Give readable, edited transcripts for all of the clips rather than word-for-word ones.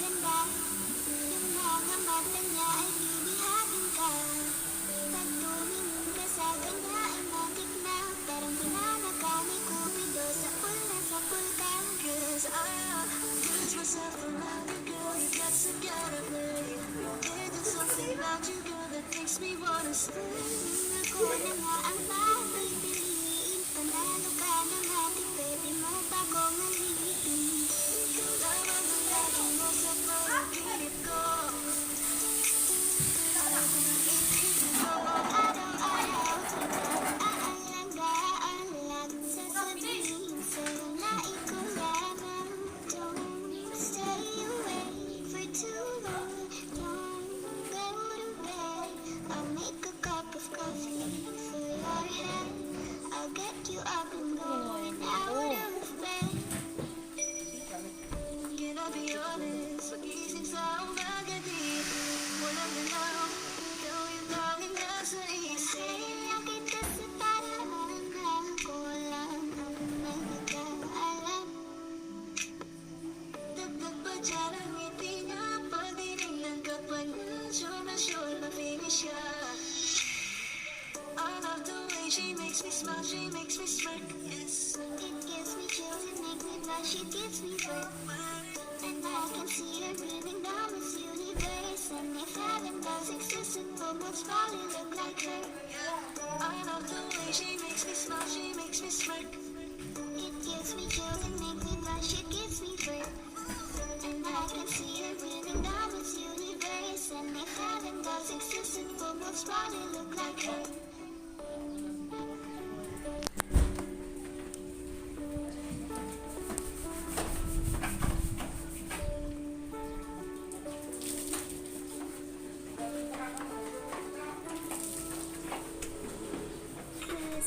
maganda. Yung mga mata niya ay bibihatin ka. Pag tumingin ka sa kanya ay matik na. Parang pinanaga ni Cupido sa pool na sa pool ka. Cause I lose myself around you, girl. You got to get away. There's something about you, girl, that makes me wanna stay. Ako na nga ang pipiliin. Panalo ka ng hati, pwede mo ba kong alipin? Ikaw lang ang lagi mo sa pag-iinip ko. Iisip ko araw-araw. Aalala-alag sasabihin sa'yo na ikaw lamang. Don't stay away for too long. Don't go to bed. I'll make a cup of coffee for your head. I'll get you up and going out of bed. Gonna be honest, pagising sa umaga di walang galaw, ikaw yung tanging nasa isip. Kaya kita sa paraan na ko lang ang nagkakaalam. Dagdag pa dyan ang ngiti niya, pagdinignan ka pa niya, sure na sure na finish siya. I love the way she makes me smile, she makes me smirk, yes. It gives me chills, it makes me blush, it gives me birth. And I can see her breathing down this universe. And if heaven does exist, it will most probably look like her. I love the way she makes me smile, she makes me smirk. It gives me chills, it makes me blush, it gives me birth. And I can see her breathing down this universe. And if heaven does exist, it will most probably look like her.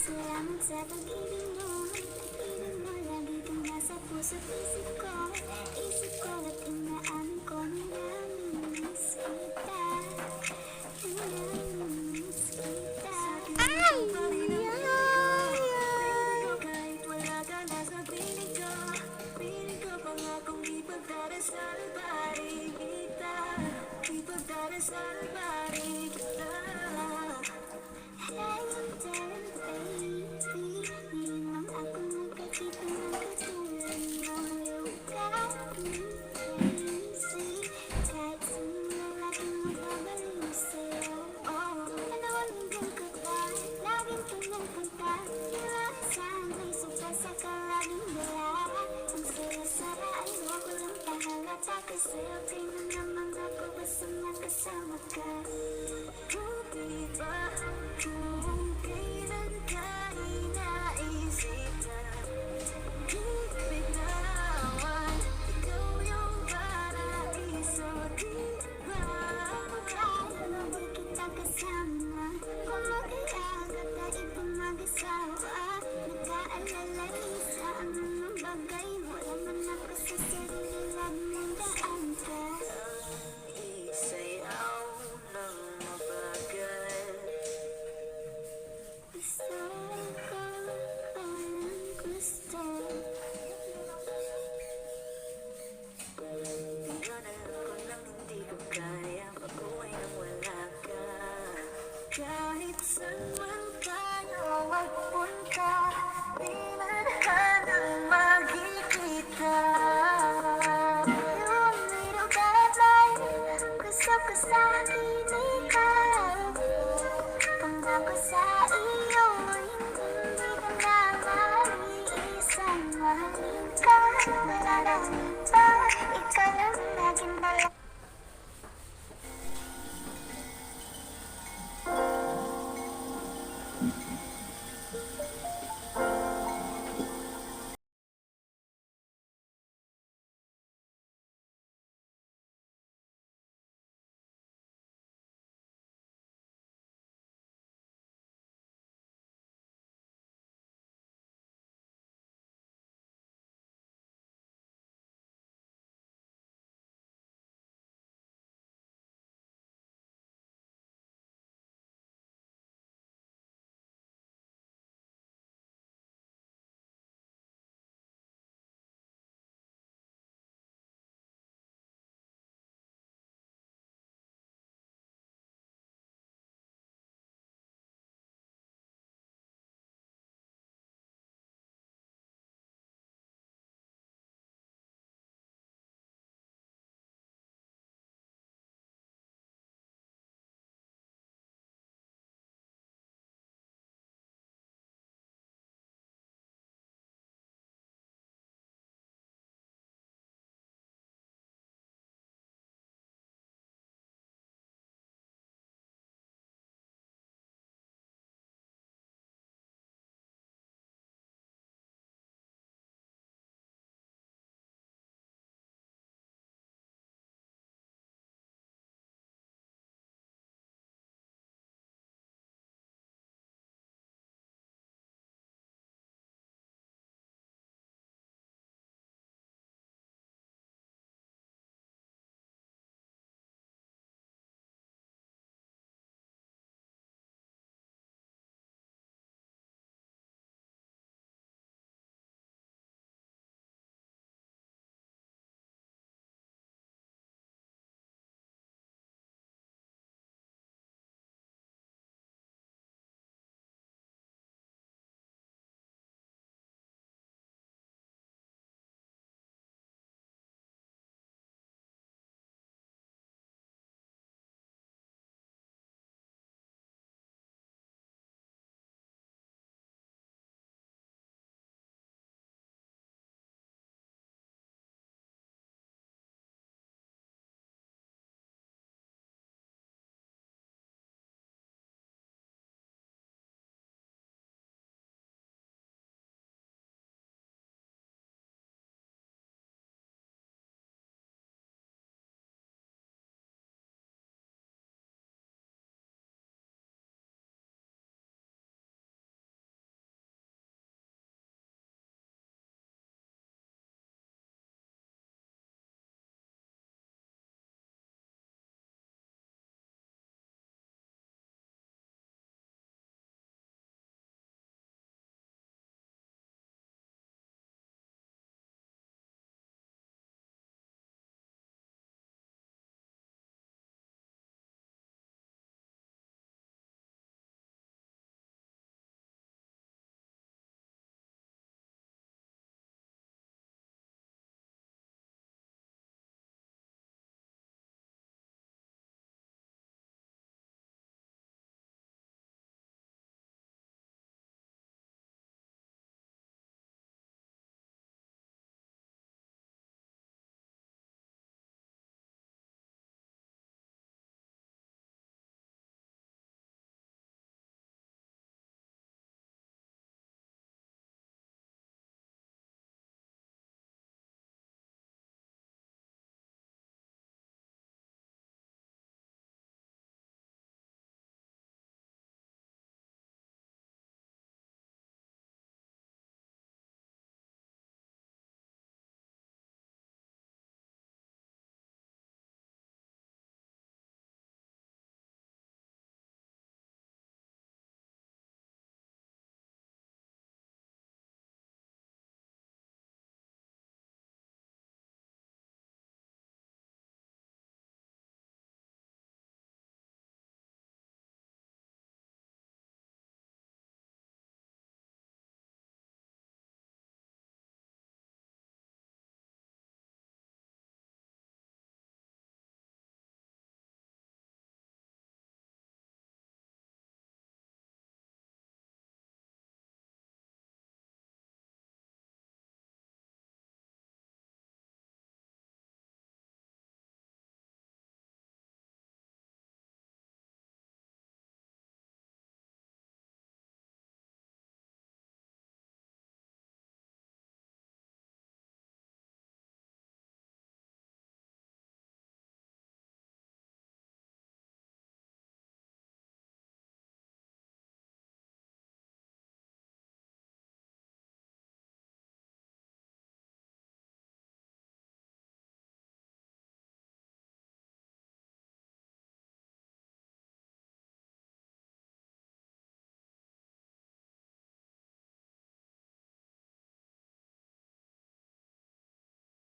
Salamat sa pag-ibig mo. Pag-ibig mo, lagi kang nasa puso't isip ko. Isip ko at inaamin ko na namimiss kita. Namimiss kita. Ay! Kahit wala ka na sa piling ko, piling ko pangakong ipagdarasal pa rin kita. Ipagdarasal pa rin kita. Hey, darling baby, di man ako nagkakita ng katulad mo. You got me crazy, kahit sino laging magbabaliw sa'yo. Oh, nanawalingan ka ba? Laging pinupunta, iwasan, may suka sa kalaging dala. Ang saya-saya ay wako lang pahalata, kasi okay na naman ako basta nakasama ka. Oh, diba? Kung kailan ka inaisip na biglawan, ikaw yung paraiso, diba? Kaya naman kita kasama, kung mag-iagat na ibang mag-asawa. Nag-aalala rin sa anong bagay, wala man ako sa sarili, laging nandaan ka. Isayaw ng mabagal, gusto ko, parang gusto. Ngayon alam ko nang hindi ko kaya pag-uwi nang wala ka. Kahit saan man tayo magpunta, di man hanang magkikita. Yung little guideline, gusto ko sa akin